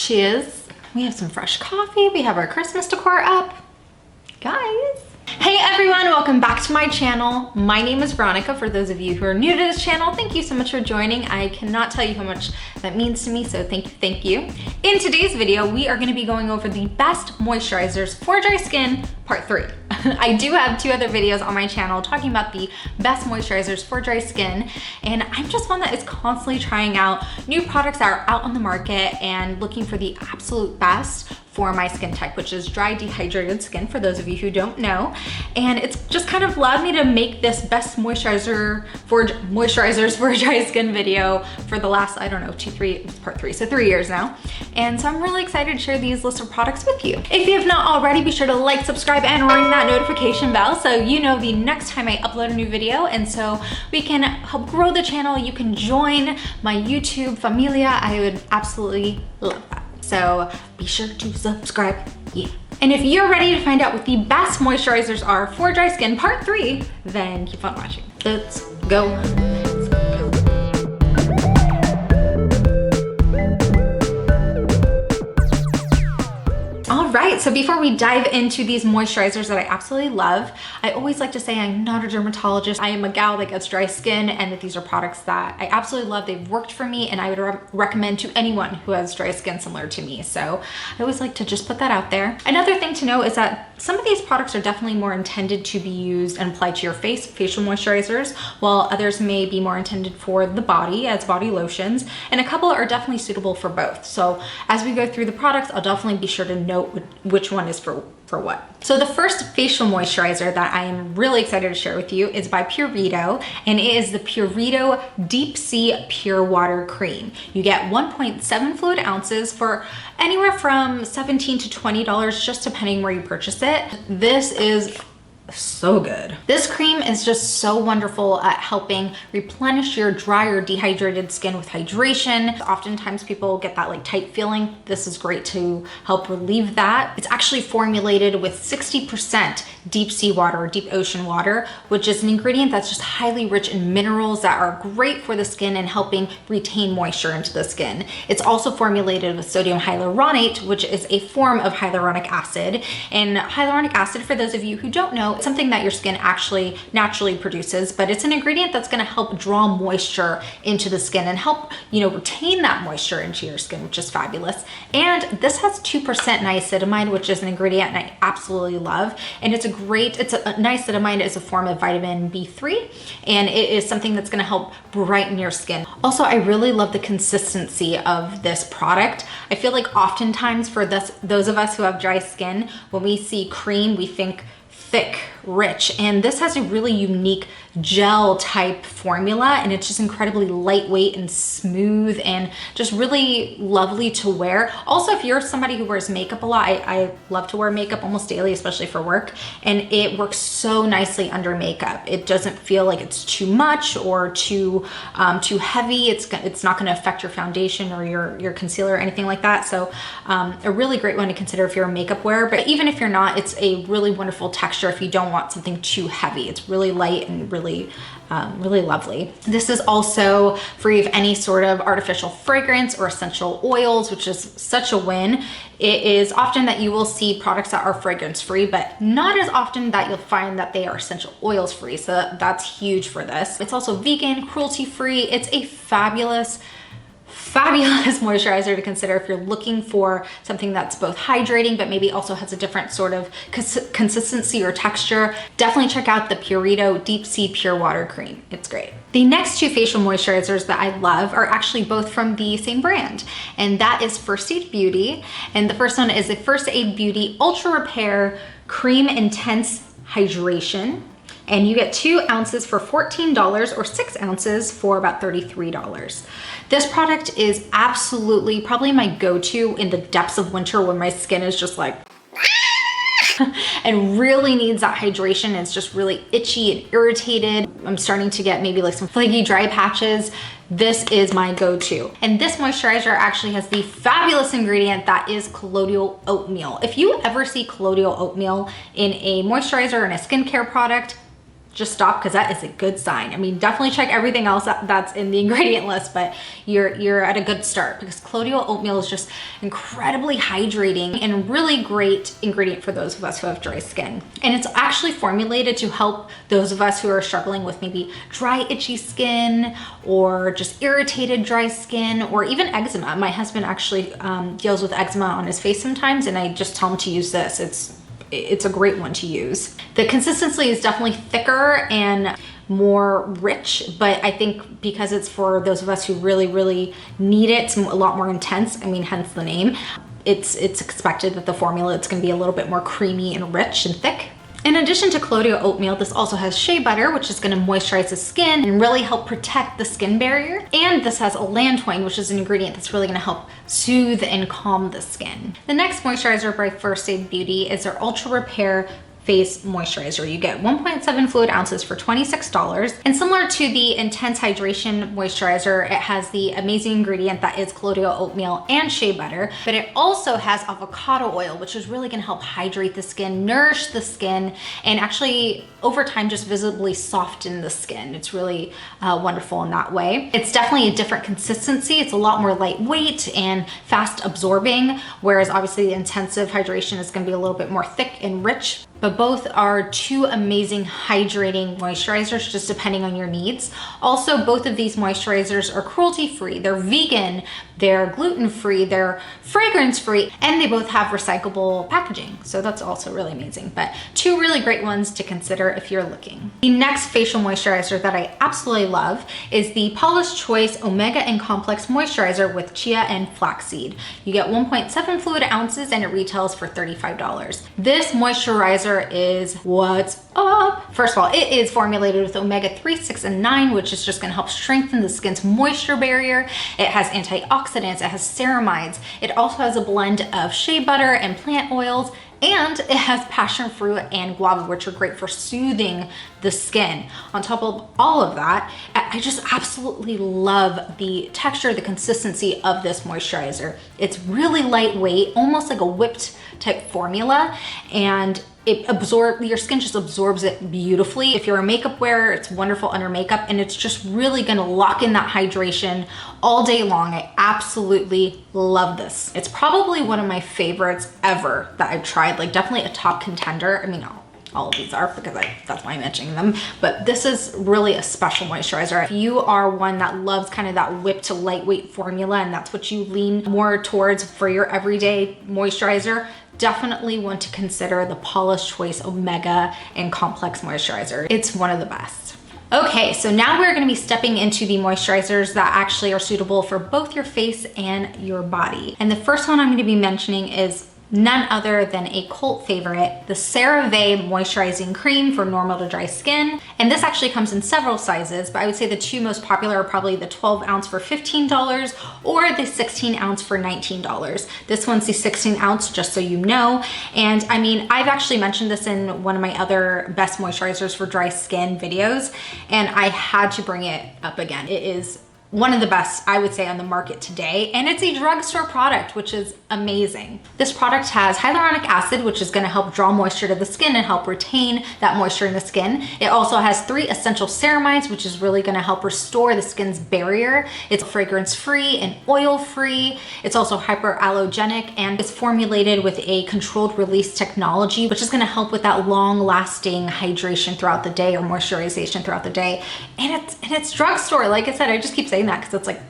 Cheers. We have some fresh coffee. We have our Christmas decor up. Guys. Hey everyone, welcome back to my channel. My name is Veronica. For those of you who are new to this channel, thank you so much for joining. I cannot tell you how much that means to me, so thank you. In today's video, we are gonna be going over the best moisturizers for dry skin, part 3. I do have 2 other videos on my channel talking about the best moisturizers for dry skin, and I'm just one that is constantly trying out new products that are out on the market and looking for the absolute best for my skin type, which is dry dehydrated skin, for those of you who don't know. And it's just kind of allowed me to make this best moisturizers for dry skin video for the last, I don't know, it's part 3, so 3 years now. And so I'm really excited to share these list of products with you. If you have not already, be sure to like, subscribe, and ring that notification bell so you know the next time I upload a new video. And so we can help grow the channel. You can join my YouTube familia. I would absolutely love that. So be sure to subscribe, yeah. And if you're ready to find out what the best moisturizers are for dry skin, part 3, then keep on watching. Let's go. All right, so before we dive into these moisturizers that I absolutely love, I always like to say I'm not a dermatologist. I am a gal that gets dry skin, and that these are products that I absolutely love. They've worked for me, and I would recommend to anyone who has dry skin similar to me. So I always like to just put that out there. Another thing to know is that some of these products are definitely more intended to be used and applied to your face, facial moisturizers, while others may be more intended for the body as body lotions, and a couple are definitely suitable for both. So as we go through the products, I'll definitely be sure to note which one is for what. So the first facial moisturizer that I am really excited to share with you is by Purvito, and it is the Purvito Deep Sea Pure Water Cream. You get 1.7 fluid ounces for anywhere from $17 to $20, just depending where you purchase it. This is so good. This cream is just so wonderful at helping replenish your dry or dehydrated skin with hydration. Oftentimes people get that like tight feeling. This is great to help relieve that. It's actually formulated with 60% deep sea water or deep ocean water, which is an ingredient that's just highly rich in minerals that are great for the skin and helping retain moisture into the skin. It's also formulated with sodium hyaluronate, which is a form of hyaluronic acid. And hyaluronic acid, for those of you who don't know, it's something that your skin actually naturally produces, but it's an ingredient that's going to help draw moisture into the skin and help, retain that moisture into your skin, which is fabulous. And this has 2% niacinamide, which is an ingredient I absolutely love. And niacinamide is a form of vitamin B3, and it is something that's going to help brighten your skin. Also, I really love the consistency of this product. I feel like oftentimes for those of us who have dry skin, when we see cream, we think thick, rich, and this has a really unique gel type formula, and it's just incredibly lightweight and smooth and just really lovely to wear. Also, if you're somebody who wears makeup a lot, I love to wear makeup almost daily, especially for work, and it works so nicely under makeup. It doesn't feel like it's too much or too heavy. It's not going to affect your foundation or your concealer or anything like that. So a really great one to consider if you're a makeup wearer, but even if you're not, it's a really wonderful texture if you don't want something too heavy. It's really light and really lovely. This is also free of any sort of artificial fragrance or essential oils, which is such a win. It is often that you will see products that are fragrance free, but not as often that you'll find that they are essential oils free. So that's huge for this. It's also vegan, cruelty free. It's a fabulous moisturizer to consider if you're looking for something that's both hydrating but maybe also has a different sort of consistency or texture. Definitely check out the Purvito Deep Sea Pure Water Cream. It's great. The next 2 facial moisturizers that I love are actually both from the same brand, and that is First Aid Beauty. And the first one is the First Aid Beauty Ultra Repair Cream Intense Hydration. And you get 2 ounces for $14 or 6 ounces for about $33. This product is absolutely probably my go-to in the depths of winter when my skin is just like and really needs that hydration. It's just really itchy and irritated. I'm starting to get maybe like some flaky dry patches. This is my go-to. And this moisturizer actually has the fabulous ingredient that is colloidal oatmeal. If you ever see colloidal oatmeal in a moisturizer or in a skincare product, just stop, because that is a good sign. I mean, definitely check everything else that's in the ingredient list, but you're at a good start, because colloidal oatmeal is just incredibly hydrating and really great ingredient for those of us who have dry skin. And it's actually formulated to help those of us who are struggling with maybe dry, itchy skin, or just irritated dry skin, or even eczema. My husband actually deals with eczema on his face sometimes, and I just tell him to use this. It's a great one to use. The consistency is definitely thicker and more rich, but I think because it's for those of us who really, really need it, it's a lot more intense. I mean, hence the name. It's expected that the formula, it's gonna be a little bit more creamy and rich and thick. In addition to colloidal oatmeal, this also has shea butter, which is going to moisturize the skin and really help protect the skin barrier. And this has allantoin, which is an ingredient that's really going to help soothe and calm the skin. The next moisturizer by First Aid Beauty is their Ultra Repair Face Moisturizer. You get 1.7 fluid ounces for $26. And similar to the Intense Hydration Moisturizer, it has the amazing ingredient that is colloidal oatmeal and shea butter, but it also has avocado oil, which is really gonna help hydrate the skin, nourish the skin, and actually over time just visibly soften the skin. It's really wonderful in that way. It's definitely a different consistency. It's a lot more lightweight and fast absorbing, whereas obviously the intensive hydration is gonna be a little bit more thick and rich. But both are two amazing hydrating moisturizers, just depending on your needs. Also, both of these moisturizers are cruelty-free. They're vegan, they're gluten-free, they're fragrance-free, and they both have recyclable packaging. So that's also really amazing. But two really great ones to consider if you're looking. The next facial moisturizer that I absolutely love is the Paula's Choice Omega and Complex Moisturizer with chia and flaxseed. You get 1.7 fluid ounces and it retails for $35. This moisturizer is what's up. First of all, it is formulated with omega-3, 6, and 9, which is just gonna help strengthen the skin's moisture barrier. It has antioxidants, it has ceramides. It also has a blend of shea butter and plant oils, and it has passion fruit and guava, which are great for soothing the skin. On top of all of that, I just absolutely love the texture, the consistency of this moisturizer. It's really lightweight, almost like a whipped type formula, and your skin just absorbs it beautifully. If you're a makeup wearer, it's wonderful under makeup, and it's just really gonna lock in that hydration all day long. I absolutely love this. It's probably one of my favorites ever that I've tried, like definitely a top contender. I mean, all of these are, because that's why I'm mentioning them, but this is really a special moisturizer. If you are one that loves kind of that whipped lightweight formula and that's what you lean more towards for your everyday moisturizer, definitely want to consider the Paula's Choice Omega and Complex Moisturizer. It's one of the best. Okay, so now we're gonna be stepping into the moisturizers that actually are suitable for both your face and your body. And the first one I'm gonna be mentioning is none other than a cult favorite, the CeraVe Moisturizing Cream for normal to dry skin. And this actually comes in several sizes, but I would say the two most popular are probably the 12 ounce for $15 or the 16 ounce for $19. This one's the 16 ounce, just so you know. And I mean, I've actually mentioned this in one of my other best moisturizers for dry skin videos, and I had to bring it up again. It is one of the best, I would say, on the market today, and it's a drugstore product, which is amazing. This product has hyaluronic acid, which is gonna help draw moisture to the skin and help retain that moisture in the skin. It also has 3 essential ceramides, which is really gonna help restore the skin's barrier. It's fragrance-free and oil-free. It's also hyperallergenic, and it's formulated with a controlled release technology, which is gonna help with that long-lasting hydration throughout the day, or moisturization throughout the day. And it's drugstore, like I said, I just keep saying that because it's like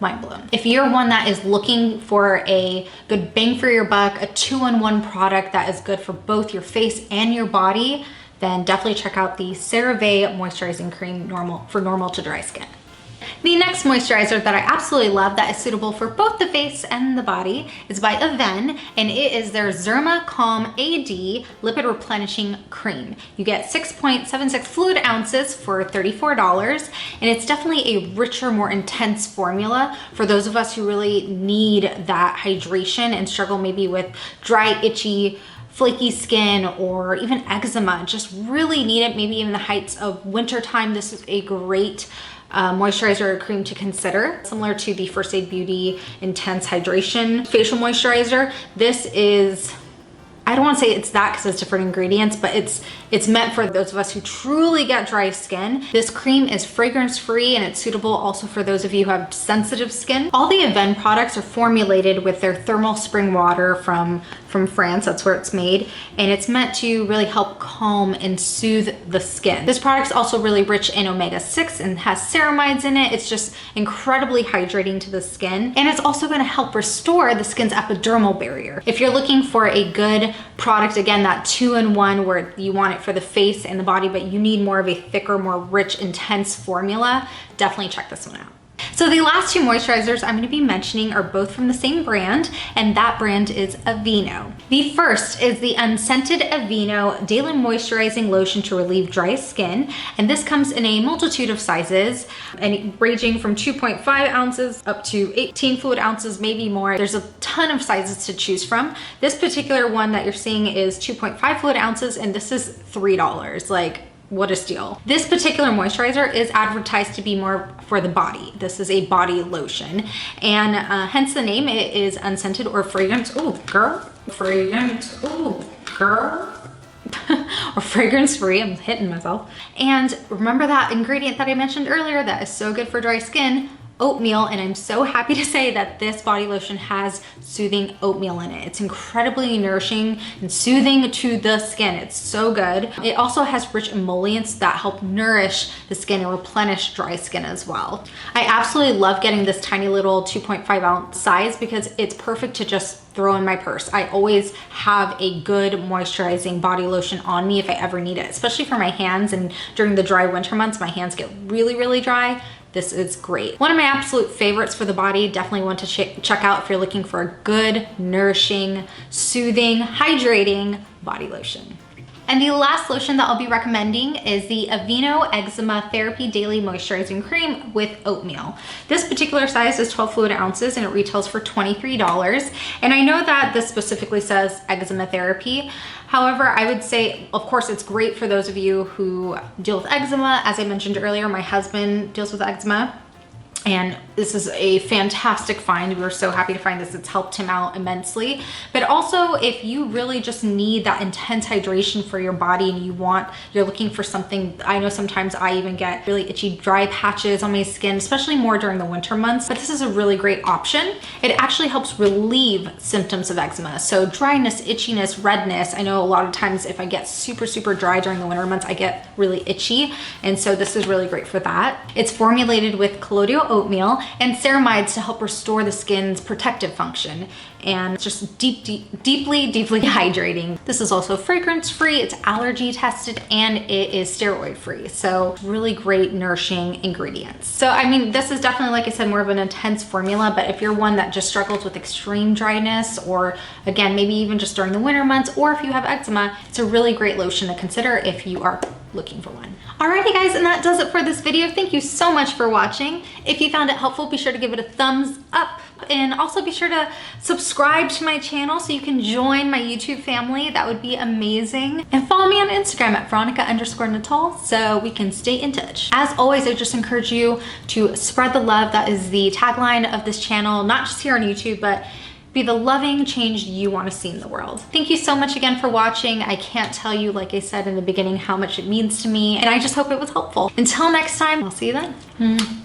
mind blown. If you're one that is looking for a good bang for your buck, a 2-in-1 product that is good for both your face and your body, then definitely check out the CeraVe Moisturizing Cream for normal to dry skin. The next moisturizer that I absolutely love that is suitable for both the face and the body is by Avene, and it is their Zerma Calm AD Lipid Replenishing Cream. You get 6.76 fluid ounces for $34, and it's definitely a richer, more intense formula for those of us who really need that hydration and struggle maybe with dry, itchy, flaky skin, or even eczema. Just really need it, maybe even the heights of winter time. This is a great moisturizer or cream to consider. Similar to the First Aid Beauty Intense Hydration Facial Moisturizer, this is, I don't want to say it's that because it's different ingredients, but it's meant for those of us who truly get dry skin. This cream is fragrance free and it's suitable also for those of you who have sensitive skin. All the Avene products are formulated with their thermal spring water from France. That's where it's made, and it's meant to really help calm and soothe the skin. This product's also really rich in omega-6 and has ceramides in it. It's just incredibly hydrating to the skin, and it's also going to help restore the skin's epidermal barrier. If you're looking for a good product, again, that 2-in-1 where you want it for the face and the body, but you need more of a thicker, more rich, intense formula, definitely check this one out. So the last two moisturizers I'm going to be mentioning are both from the same brand, and that brand is Aveeno. The first is the unscented Aveeno Daily Moisturizing Lotion to relieve dry skin, and this comes in a multitude of sizes, and ranging from 2.5 ounces up to 18 fluid ounces, maybe more. There's a ton of sizes to choose from. This particular one that you're seeing is 2.5 fluid ounces, and this is $3. Like, what a steal. This particular moisturizer is advertised to be more for the body. This is a body lotion, and hence the name. It is unscented or fragrance. Oh, girl. Fragrance. Oh, girl. Or fragrance free. I'm hitting myself. And remember that ingredient that I mentioned earlier that is so good for dry skin? Oatmeal, and I'm so happy to say that this body lotion has soothing oatmeal in it. It's incredibly nourishing and soothing to the skin. It's so good. It also has rich emollients that help nourish the skin and replenish dry skin as well. I absolutely love getting this tiny little 2.5 ounce size because it's perfect to just throw in my purse. I always have a good moisturizing body lotion on me if I ever need it, especially for my hands, and during the dry winter months, my hands get really dry. This is great. One of my absolute favorites for the body. Definitely want to check out if you're looking for a good, nourishing, soothing, hydrating body lotion. And the last lotion that I'll be recommending is the Aveeno Eczema Therapy Daily Moisturizing Cream with Oatmeal. This particular size is 12 fluid ounces and it retails for $23. And I know that this specifically says eczema therapy. However, I would say, of course, it's great for those of you who deal with eczema. As I mentioned earlier, my husband deals with eczema, and this is a fantastic find. We were so happy to find this. It's helped him out immensely. But also, if you really just need that intense hydration for your body and you're looking for something, I know sometimes I even get really itchy, dry patches on my skin, especially more during the winter months, but this is a really great option. It actually helps relieve symptoms of eczema. So dryness, itchiness, redness. I know a lot of times if I get super dry during the winter months, I get really itchy. And so this is really great for that. It's formulated with colloidal oatmeal and ceramides to help restore the skin's protective function, and it's just deeply hydrating. This is also fragrance free, it's allergy tested, and it is steroid free. So really great nourishing ingredients. So I mean, this is definitely, like I said, more of an intense formula, but if you're one that just struggles with extreme dryness, or again, maybe even just during the winter months, or if you have eczema, it's a really great lotion to consider if you are looking for one. Alrighty guys, and that does it for this video. Thank you so much for watching. If you found it helpful, be sure to give it a thumbs up, and also be sure to subscribe to my channel so you can join my YouTube family. That would be amazing. And follow me on Instagram at Veronica_Natal so we can stay in touch. As always, I just encourage you to spread the love. That is the tagline of this channel, not just here on YouTube, but be the loving change you want to see in the world. Thank you so much again for watching. I can't tell you, like I said in the beginning, how much it means to me, and I just hope it was helpful. Until next time, I'll see you then.